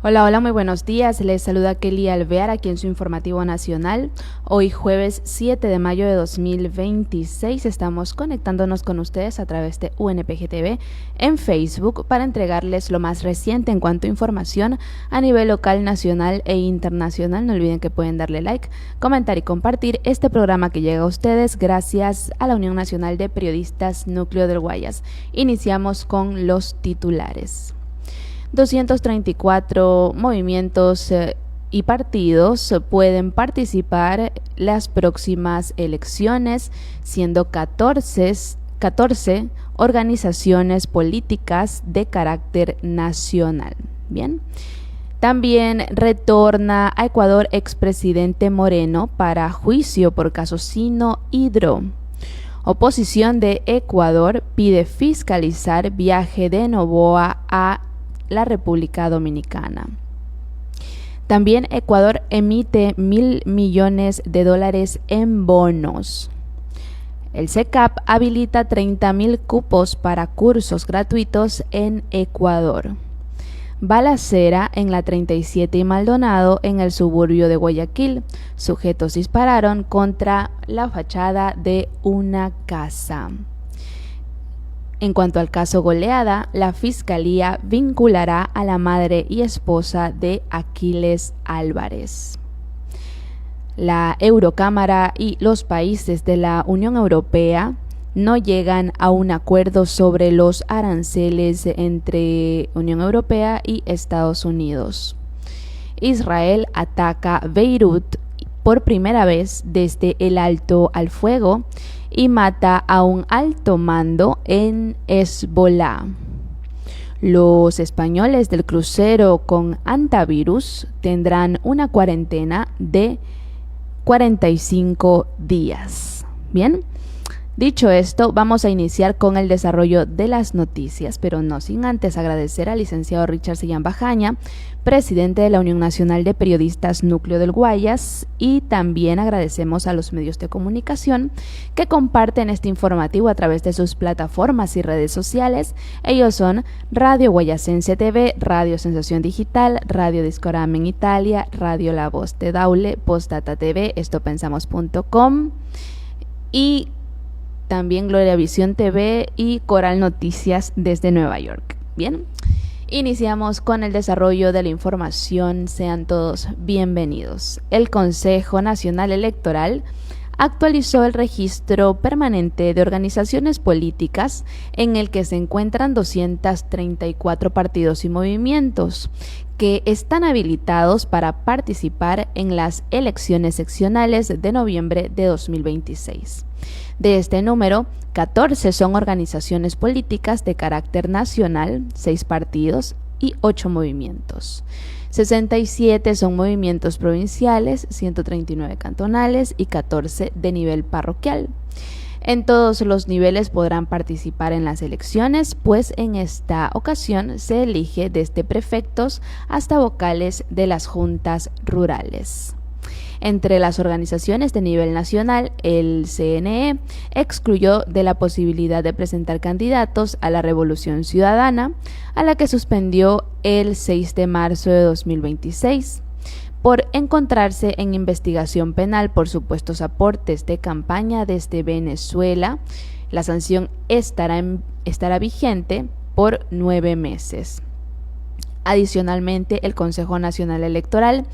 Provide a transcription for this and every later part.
Hola, hola, muy buenos días. Les saluda Kelly Alvear aquí en su informativo nacional. Hoy jueves 7 de mayo de 2026 estamos conectándonos con ustedes a través de UNPG TV en Facebook para entregarles lo más reciente en cuanto a información a nivel local, nacional e internacional. No olviden que pueden darle like, comentar y compartir este programa que llega a ustedes gracias a la Unión Nacional de Periodistas Núcleo del Guayas. Iniciamos con los titulares. 234 movimientos y partidos pueden participar las próximas elecciones, siendo 14 organizaciones políticas de carácter nacional. Bien. También retorna a Ecuador expresidente Moreno para juicio por caso Sino Hydro. Oposición de Ecuador pide fiscalizar viaje de Noboa a la República Dominicana. También Ecuador emite $1,000 millones en bonos. El SECAP habilita 30,000 cupos para cursos gratuitos en Ecuador. Balacera en la 37 y Maldonado en el suburbio de Guayaquil. Sujetos dispararon contra la fachada de una casa. En cuanto al caso Goleada, la Fiscalía vinculará a la madre y esposa de Aquiles Álvarez. La Eurocámara y los países de la Unión Europea no llegan a un acuerdo sobre los aranceles entre Unión Europea y Estados Unidos. Israel ataca Beirut por primera vez desde el alto al fuego y mata a un alto mando en Hezbolá. Los españoles del crucero con antivirus tendrán una cuarentena de 45 días. Bien. Dicho esto, vamos a iniciar con el desarrollo de las noticias, pero no sin antes agradecer al licenciado Richard Sillán Bajaña, presidente de la Unión Nacional de Periodistas Núcleo del Guayas, y también agradecemos a los medios de comunicación que comparten este informativo a través de sus plataformas y redes sociales. Ellos son Radio Guayasense TV, Radio Sensación Digital, Radio Discorama en Italia, Radio La Voz de Daule, Postdata TV, estopensamos.com y también Gloria Visión TV y Coral Noticias desde Nueva York. Bien, iniciamos con el desarrollo de la información. Sean todos bienvenidos. El Consejo Nacional Electoral actualizó el registro permanente de organizaciones políticas en el que se encuentran 234 partidos y movimientos que están habilitados para participar en las elecciones seccionales de noviembre de 2026. De este número, 14 son organizaciones políticas de carácter nacional, 6 partidos y 8 movimientos. 67 son movimientos provinciales, 139 cantonales y 14 de nivel parroquial. En todos los niveles podrán participar en las elecciones, pues en esta ocasión se elige desde prefectos hasta vocales de las juntas rurales. Entre las organizaciones de nivel nacional, el CNE excluyó de la posibilidad de presentar candidatos a la Revolución Ciudadana, a la que suspendió el 6 de marzo de 2026, por encontrarse en investigación penal por supuestos aportes de campaña desde Venezuela. La sanción estará vigente por 9 meses. Adicionalmente, el Consejo Nacional Electoral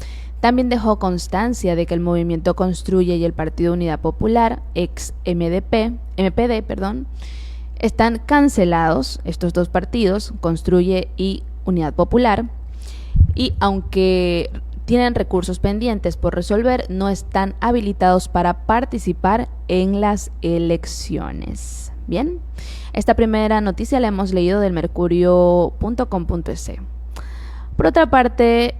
también dejó constancia de que el Movimiento Construye y el Partido Unidad Popular, ex MPD, están cancelados, estos dos partidos, Construye y Unidad Popular, y aunque tienen recursos pendientes por resolver, no están habilitados para participar en las elecciones. Bien, esta primera noticia la hemos leído del mercurio.com.es. Por otra parte,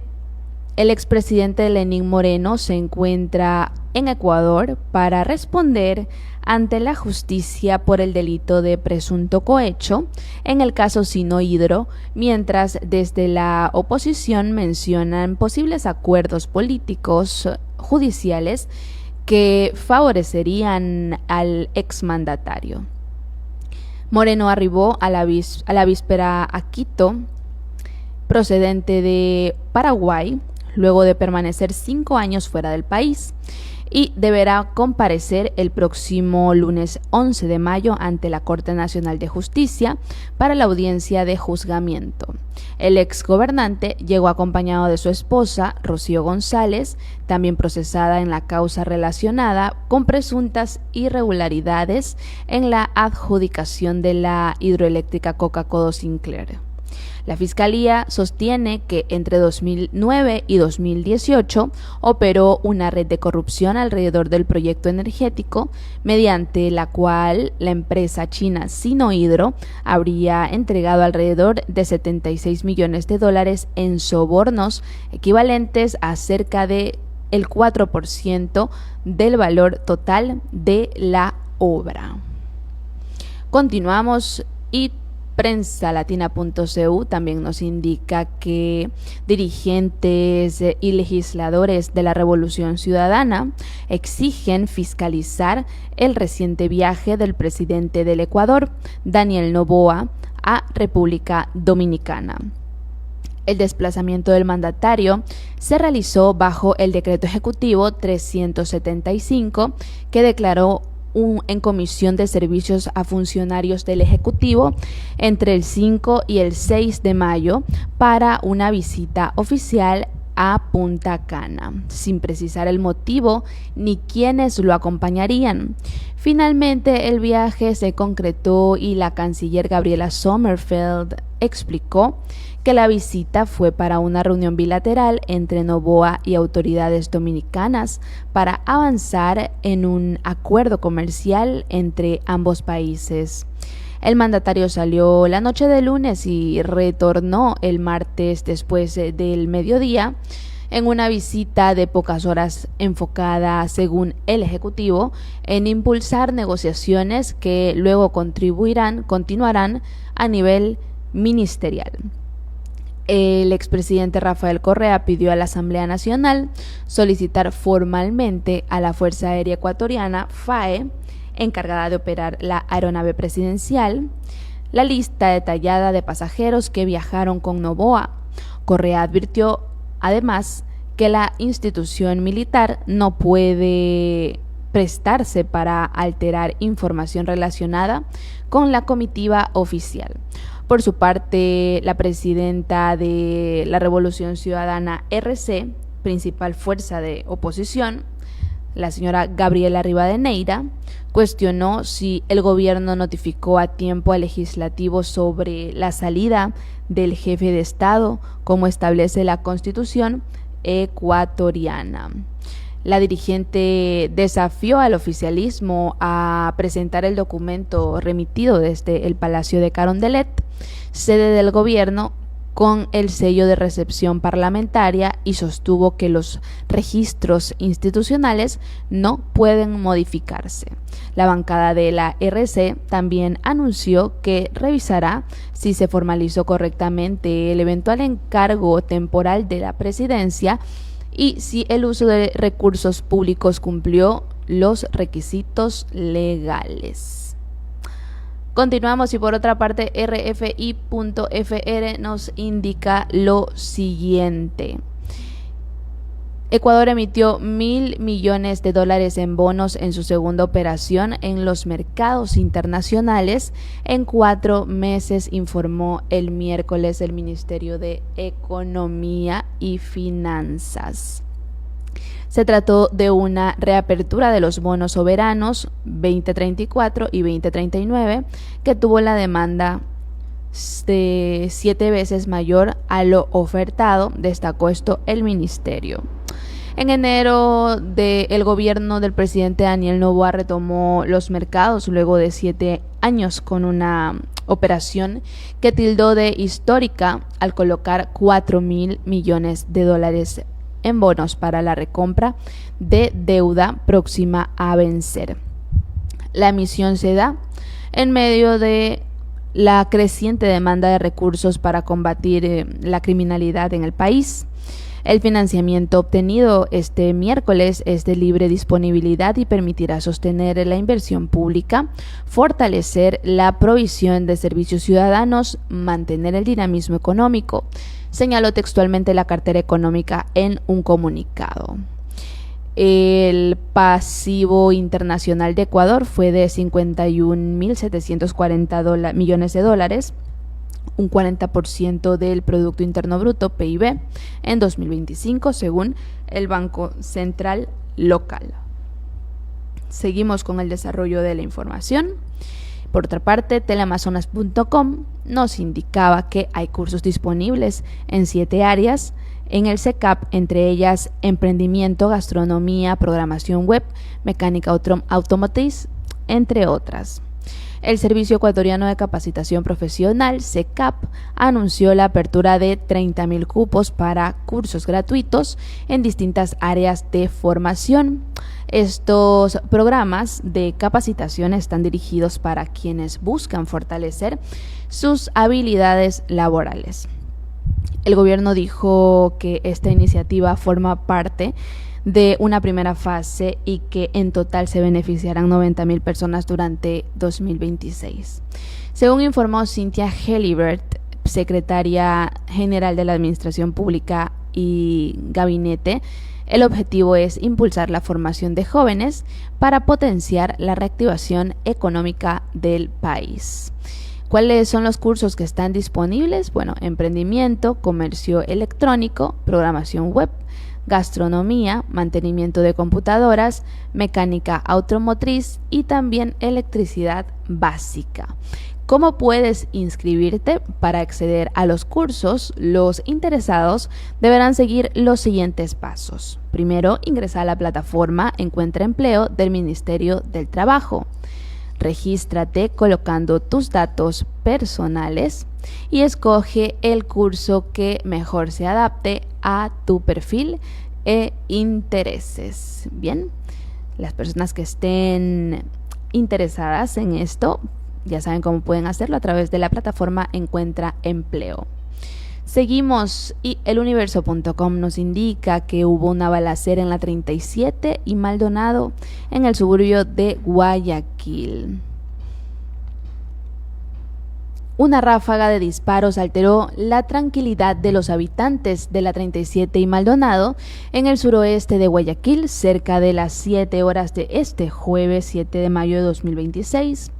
el expresidente Lenín Moreno se encuentra en Ecuador para responder ante la justicia por el delito de presunto cohecho en el caso Sino Hydro, mientras desde la oposición mencionan posibles acuerdos políticos judiciales que favorecerían al exmandatario. Moreno arribó a la víspera a Quito procedente de Paraguay, luego de permanecer 5 años fuera del país, y deberá comparecer el próximo lunes 11 de mayo ante la Corte Nacional de Justicia para la audiencia de juzgamiento. El exgobernante llegó acompañado de su esposa, Rocío González, también procesada en la causa relacionada con presuntas irregularidades en la adjudicación de la hidroeléctrica Coca-Codo Sinclair. La Fiscalía sostiene que entre 2009 y 2018 operó una red de corrupción alrededor del proyecto energético, mediante la cual la empresa china Sinohydro habría entregado alrededor de $76 millones en sobornos, equivalentes a cerca de el 4% del valor total de la obra. Continuamos y Prensalatina.cu también nos indica que dirigentes y legisladores de la Revolución Ciudadana exigen fiscalizar el reciente viaje del presidente del Ecuador, Daniel Noboa, a República Dominicana. El desplazamiento del mandatario se realizó bajo el decreto ejecutivo 375 que declaró en comisión de servicios a funcionarios del Ejecutivo entre el 5 y el 6 de mayo para una visita oficial a Punta Cana, sin precisar el motivo ni quiénes lo acompañarían. Finalmente, el viaje se concretó y la canciller Gabriela Sommerfeld explicó que la visita fue para una reunión bilateral entre Noboa y autoridades dominicanas para avanzar en un acuerdo comercial entre ambos países. El mandatario salió la noche de lunes y retornó el martes después del mediodía en una visita de pocas horas enfocada, según el Ejecutivo, en impulsar negociaciones que luego continuarán a nivel ministerial. El expresidente Rafael Correa pidió a la Asamblea Nacional solicitar formalmente a la Fuerza Aérea Ecuatoriana, FAE, encargada de operar la aeronave presidencial, la lista detallada de pasajeros que viajaron con Noboa. Correa advirtió, además, que la institución militar no puede prestarse para alterar información relacionada con la comitiva oficial. Por su parte, la presidenta de la Revolución Ciudadana RC, principal fuerza de oposición, la señora Gabriela Rivadeneira, cuestionó si el gobierno notificó a tiempo al legislativo sobre la salida del jefe de Estado, como establece la Constitución ecuatoriana. La dirigente desafió al oficialismo a presentar el documento remitido desde el Palacio de Carondelet, sede del gobierno, con el sello de recepción parlamentaria, y sostuvo que los registros institucionales no pueden modificarse. La bancada de la RC también anunció que revisará si se formalizó correctamente el eventual encargo temporal de la presidencia y si el uso de recursos públicos cumplió los requisitos legales. Continuamos y por otra parte RFI.fr nos indica lo siguiente. Ecuador emitió $1.000 millones en bonos en su segunda operación en los mercados internacionales en 4 meses, informó el miércoles el Ministerio de Economía y Finanzas. Se trató de una reapertura de los bonos soberanos 2034 y 2039 que tuvo la demanda de 7 veces mayor a lo ofertado, destacó esto el ministerio. En enero, el gobierno del presidente Daniel Noboa retomó los mercados luego de 7 años con una operación que tildó de histórica al colocar $4.000 millones en bonos para la recompra de deuda próxima a vencer. La emisión se da en medio de la creciente demanda de recursos para combatir la criminalidad en el país. El financiamiento obtenido este miércoles es de libre disponibilidad y permitirá sostener la inversión pública, fortalecer la provisión de servicios ciudadanos, mantener el dinamismo económico, señaló textualmente la cartera económica en un comunicado. El pasivo internacional de Ecuador fue de 51.740 millones de dólares, un 40% del Producto Interno Bruto, PIB, en 2025, según el Banco Central Local. Seguimos con el desarrollo de la información. Por otra parte, teleamazonas.com nos indicaba que hay cursos disponibles en 7 áreas en el CECAP, entre ellas emprendimiento, gastronomía, programación web, mecánica automotriz, entre otras. El Servicio Ecuatoriano de Capacitación Profesional, CECAP, anunció la apertura de 30.000 cupos para cursos gratuitos en distintas áreas de formación. Estos programas de capacitación están dirigidos para quienes buscan fortalecer sus habilidades laborales. El gobierno dijo que esta iniciativa forma parte de una primera fase y que en total se beneficiarán 90.000 personas durante 2026. Según informó Cynthia Helibert, secretaria general de la Administración Pública y Gabinete, el objetivo es impulsar la formación de jóvenes para potenciar la reactivación económica del país. ¿Cuáles son los cursos que están disponibles? Bueno, emprendimiento, comercio electrónico, programación web, gastronomía, mantenimiento de computadoras, mecánica automotriz y también electricidad básica. ¿Cómo puedes inscribirte? Para acceder a los cursos, los interesados deberán seguir los siguientes pasos. Primero, ingresa a la plataforma Encuentra Empleo del Ministerio del Trabajo. Regístrate colocando tus datos personales y escoge el curso que mejor se adapte a tu perfil e intereses. Bien, las personas que estén interesadas en esto ya saben cómo pueden hacerlo a través de la plataforma Encuentra Empleo. Seguimos y eluniverso.com nos indica que hubo una balacera en la 37 y Maldonado en el suburbio de Guayaquil. Una ráfaga de disparos alteró la tranquilidad de los habitantes de la 37 y Maldonado en el suroeste de Guayaquil cerca de las 7 horas de este jueves 7 de mayo de 2026.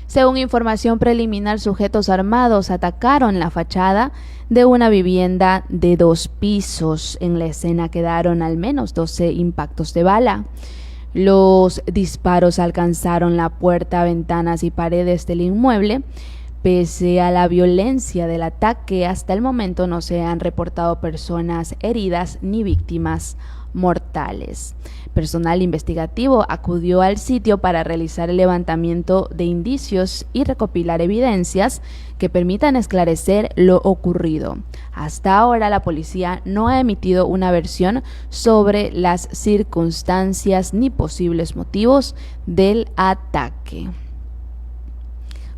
Según información preliminar, sujetos armados atacaron la fachada de una vivienda de 2 pisos. En la escena quedaron al menos 12 impactos de bala. Los disparos alcanzaron la puerta, ventanas y paredes del inmueble. Pese a la violencia del ataque, hasta el momento no se han reportado personas heridas ni víctimas mortales. Personal investigativo acudió al sitio para realizar el levantamiento de indicios y recopilar evidencias que permitan esclarecer lo ocurrido. Hasta ahora, la policía no ha emitido una versión sobre las circunstancias ni posibles motivos del ataque.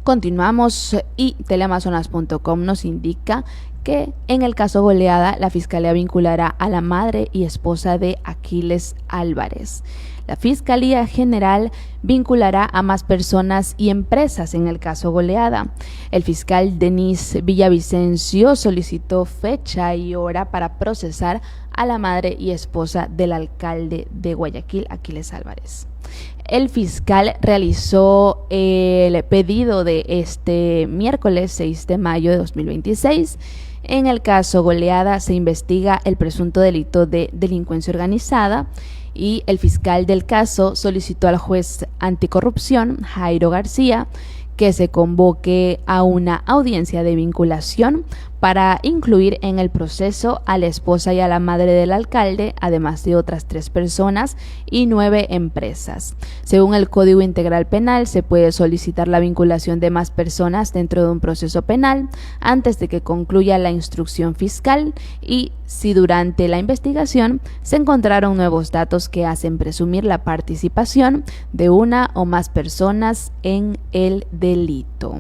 Continuamos y teleamazonas.com nos indica que en el caso Goleada, la Fiscalía vinculará a la madre y esposa de Aquiles Álvarez. La Fiscalía General vinculará a más personas y empresas en el caso Goleada. El fiscal Denis Villavicencio solicitó fecha y hora para procesar a la madre y esposa del alcalde de Guayaquil, Aquiles Álvarez. El fiscal realizó el pedido de este miércoles 6 de mayo de 2026. En el caso Goleada se investiga el presunto delito de delincuencia organizada y el fiscal del caso solicitó al juez anticorrupción, Jairo García, que se convoque a una audiencia de vinculación para incluir en el proceso a la esposa y a la madre del alcalde, además de otras 3 personas y 9 empresas. Según el Código Integral Penal, se puede solicitar la vinculación de más personas dentro de un proceso penal antes de que concluya la instrucción fiscal y si durante la investigación se encontraron nuevos datos que hacen presumir la participación de una o más personas en el delito.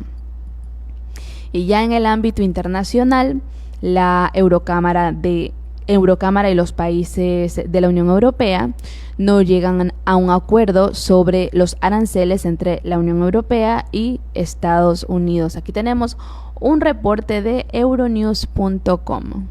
Y ya en el ámbito internacional, la Eurocámara de Eurocámara y los países de la Unión Europea no llegan a un acuerdo sobre los aranceles entre la Unión Europea y Estados Unidos. Aquí tenemos un reporte de Euronews.com.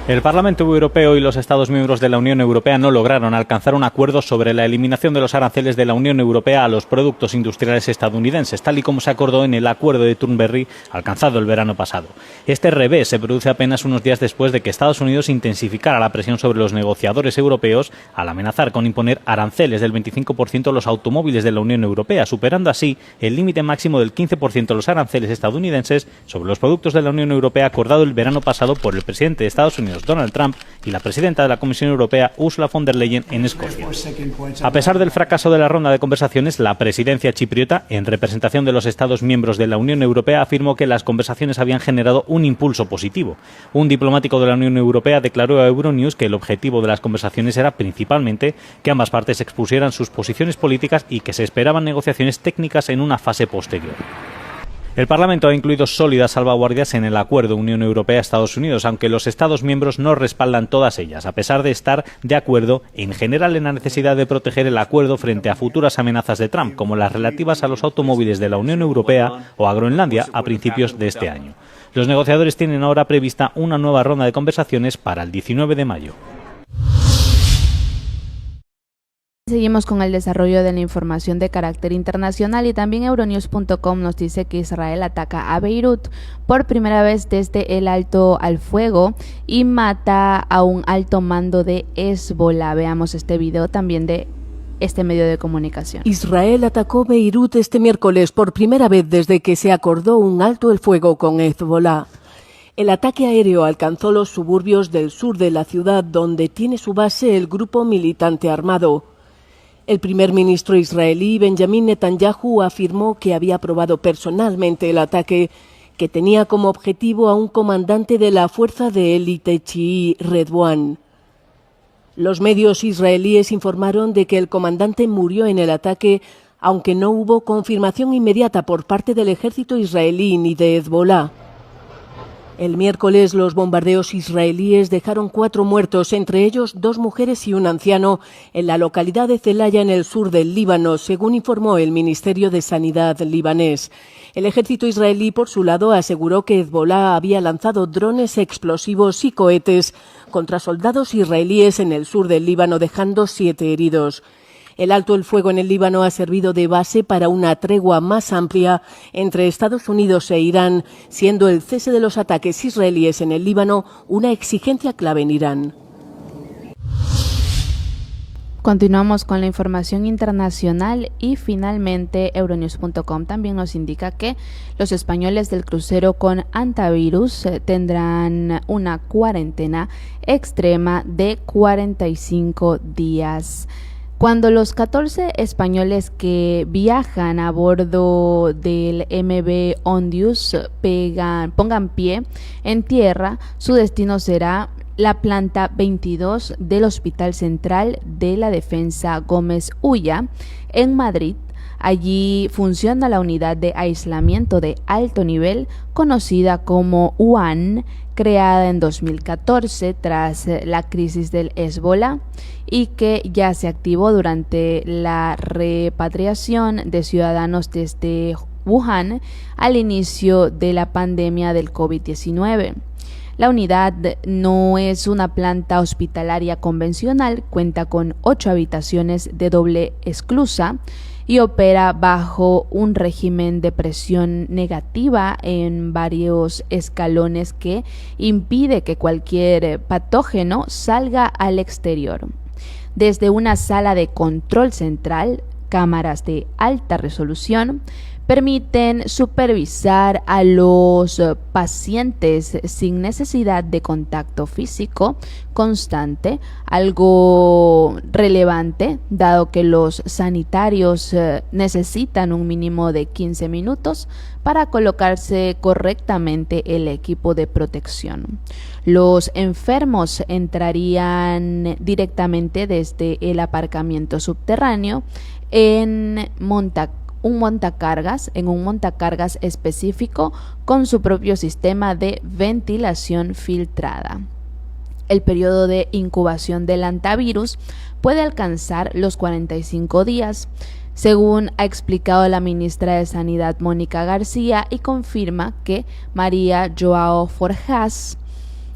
El Parlamento Europeo y los Estados miembros de la Unión Europea no lograron alcanzar un acuerdo sobre la eliminación de los aranceles de la Unión Europea a los productos industriales estadounidenses, tal y como se acordó en el acuerdo de Turnberry alcanzado el verano pasado. Este revés se produce apenas unos días después de que Estados Unidos intensificara la presión sobre los negociadores europeos al amenazar con imponer aranceles del 25% a los automóviles de la Unión Europea, superando así el límite máximo del 15% de los aranceles estadounidenses sobre los productos de la Unión Europea acordado el verano pasado por el presidente de Estados Unidos, Donald Trump, y la presidenta de la Comisión Europea, Ursula von der Leyen, en Escocia. A pesar del fracaso de la ronda de conversaciones, la presidencia chipriota, en representación de los Estados miembros de la Unión Europea, afirmó que las conversaciones habían generado un impulso positivo. Un diplomático de la Unión Europea declaró a Euronews que el objetivo de las conversaciones era principalmente que ambas partes expusieran sus posiciones políticas y que se esperaban negociaciones técnicas en una fase posterior. El Parlamento ha incluido sólidas salvaguardias en el acuerdo Unión Europea-Estados Unidos, aunque los Estados miembros no respaldan todas ellas, a pesar de estar de acuerdo en general en la necesidad de proteger el acuerdo frente a futuras amenazas de Trump, como las relativas a los automóviles de la Unión Europea o a Groenlandia a principios de este año. Los negociadores tienen ahora prevista una nueva ronda de conversaciones para el 19 de mayo. Seguimos con el desarrollo de la información de carácter internacional y también Euronews.com nos dice que Israel ataca a Beirut por primera vez desde el alto al fuego y mata a un alto mando de Hezbollah. Veamos este video también de este medio de comunicación. Israel atacó Beirut este miércoles por primera vez desde que se acordó un alto el fuego con Hezbollah. El ataque aéreo alcanzó los suburbios del sur de la ciudad donde tiene su base el grupo militante armado. El primer ministro israelí Benjamin Netanyahu afirmó que había aprobado personalmente el ataque, que tenía como objetivo a un comandante de la fuerza de élite chií Redouan. Los medios israelíes informaron de que el comandante murió en el ataque, aunque no hubo confirmación inmediata por parte del ejército israelí ni de Hezbollah. El miércoles los bombardeos israelíes dejaron 4 muertos, entre ellos 2 mujeres y un anciano, en la localidad de Zelaya, en el sur del Líbano, según informó el Ministerio de Sanidad libanés. El ejército israelí, por su lado, aseguró que Hezbollah había lanzado drones explosivos y cohetes contra soldados israelíes en el sur del Líbano, dejando 7 heridos. El alto el fuego en el Líbano ha servido de base para una tregua más amplia entre Estados Unidos e Irán, siendo el cese de los ataques israelíes en el Líbano una exigencia clave en Irán. Continuamos con la información internacional y finalmente Euronews.com también nos indica que los españoles del crucero con antivirus tendrán una cuarentena extrema de 45 días. Cuando los 14 españoles que viajan a bordo del MV Ondius pongan pie en tierra, su destino será la planta 22 del Hospital Central de la Defensa Gómez Ulla en Madrid. Allí funciona la unidad de aislamiento de alto nivel conocida como UAN, creada en 2014 tras la crisis del Hezbollah y que ya se activó durante la repatriación de ciudadanos desde Wuhan al inicio de la pandemia del COVID-19. La unidad no es una planta hospitalaria convencional, cuenta con 8 habitaciones de doble esclusa y opera bajo un régimen de presión negativa en varios escalones que impide que cualquier patógeno salga al exterior. Desde una sala de control central, cámaras de alta resolución permiten supervisar a los pacientes sin necesidad de contacto físico constante, algo relevante dado que los sanitarios necesitan un mínimo de 15 minutos para colocarse correctamente el equipo de protección. Los enfermos entrarían directamente desde el aparcamiento subterráneo en un montacargas específico con su propio sistema de ventilación filtrada. El periodo de incubación del hantavirus puede alcanzar los 45 días, según ha explicado la ministra de Sanidad Mónica García, y confirma que María Joao Forjás,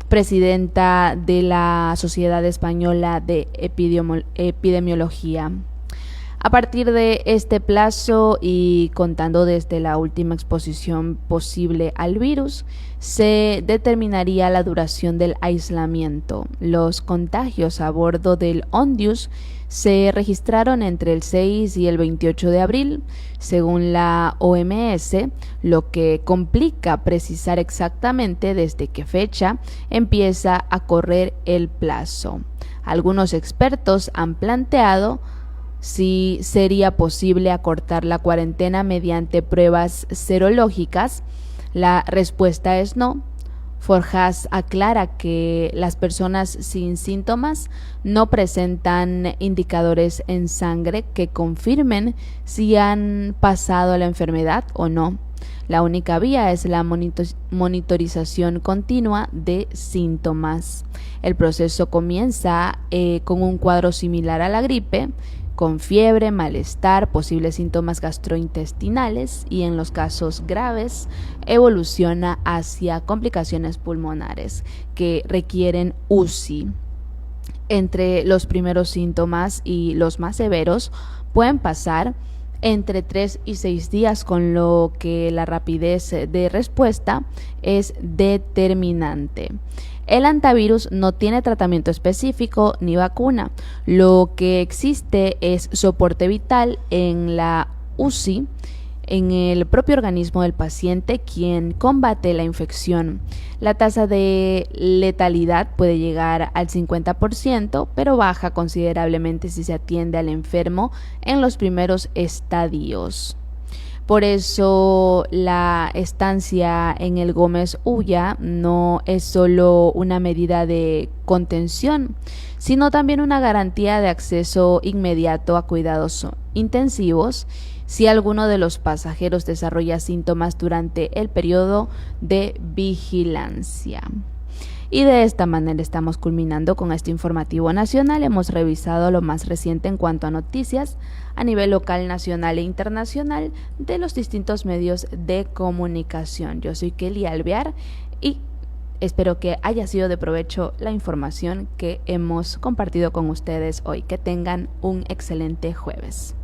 presidenta de la Sociedad Española de Epidemiología. A partir de este plazo y contando desde la última exposición posible al virus, se determinaría la duración del aislamiento. Los contagios a bordo del Ondius se registraron entre el 6 y el 28 de abril, según la OMS, lo que complica precisar exactamente desde qué fecha empieza a correr el plazo. Algunos expertos han planteado si sería posible acortar la cuarentena mediante pruebas serológicas. La respuesta es no. Forjás aclara que las personas sin síntomas no presentan indicadores en sangre que confirmen si han pasado la enfermedad o no. La única vía es la monitorización continua de síntomas. El proceso comienza con un cuadro similar a la gripe, con fiebre, malestar, posibles síntomas gastrointestinales y en los casos graves evoluciona hacia complicaciones pulmonares que requieren UCI. Entre los primeros síntomas y los más severos pueden pasar entre 3 y 6 días, con lo que la rapidez de respuesta es determinante. El hantavirus no tiene tratamiento específico ni vacuna. Lo que existe es soporte vital en la UCI, en el propio organismo del paciente, quien combate la infección. La tasa de letalidad puede llegar al 50%, pero baja considerablemente si se atiende al enfermo en los primeros estadios. Por eso la estancia en el Gómez Ulla no es solo una medida de contención, sino también una garantía de acceso inmediato a cuidados intensivos si alguno de los pasajeros desarrolla síntomas durante el periodo de vigilancia. Y de esta manera estamos culminando con este informativo nacional. Hemos revisado lo más reciente en cuanto a noticias a nivel local, nacional e internacional de los distintos medios de comunicación. Yo soy Kelly Alvear y espero que haya sido de provecho la información que hemos compartido con ustedes hoy. Que tengan un excelente jueves.